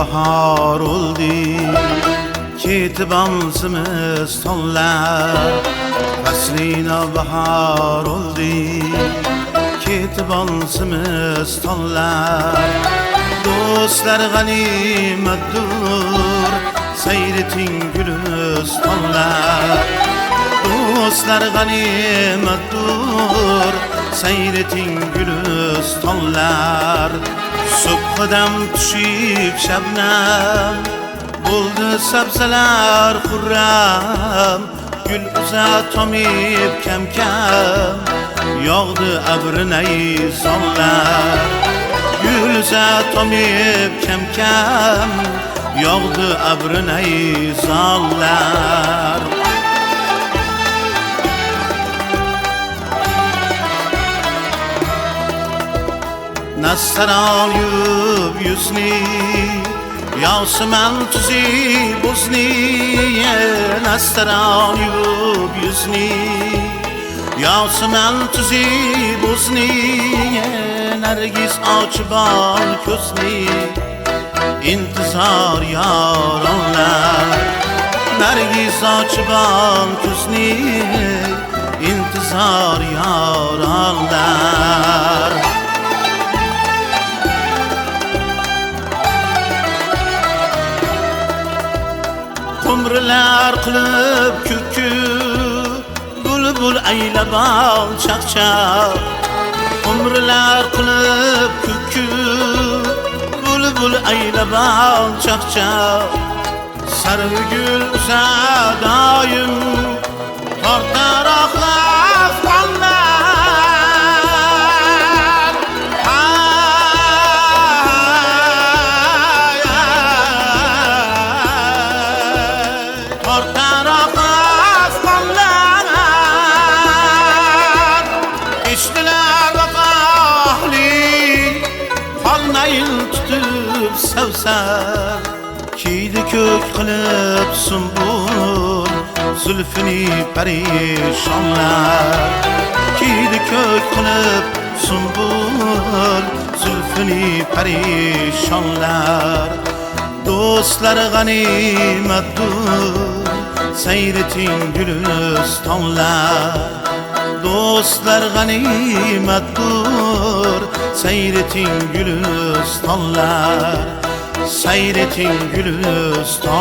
bahar oldu. Ketibamsimiz tonlar, faslina bahar oldu. Ketibamsimiz tonlar, do'stlar g'animatdur, sayreting gülistonlar. Do'stlar g'animatdur, sayreting gülistonlar. Subhidam tushib shabnam, bo'ldi sabzalar xurram. Gul uzat tomib kam kam, yog'di abri nayzonlar. Gul uzat tomib kam kam, yog'di abri nayzonlar. Nastaran yub yüzni, yavsuman tuzi buzni. Nastaran yub yüzni, yavsuman tuzi buzni. Nergis açban ko'zni, intizor yoronlar. Nergis açban ko'zni, intizor yoronlar. Umrlar qilib kukku, bulbul aylab ol chaqchaq. Umrlar qilib kukku, bulbul aylab ol chaqchaq. Sargul uzadoyim, tortar oqlab qollar. Sevsem kiydi kök qilib sumbul, zulfini parishonlar. Kiydi kök qilib sumbul, zulfini parishonlar. Do'stlar g'animatdur, sayreting gülistonlar. Do'stlar g'animatdur, sayreting gülistonlar. Sayreting gülistonlar.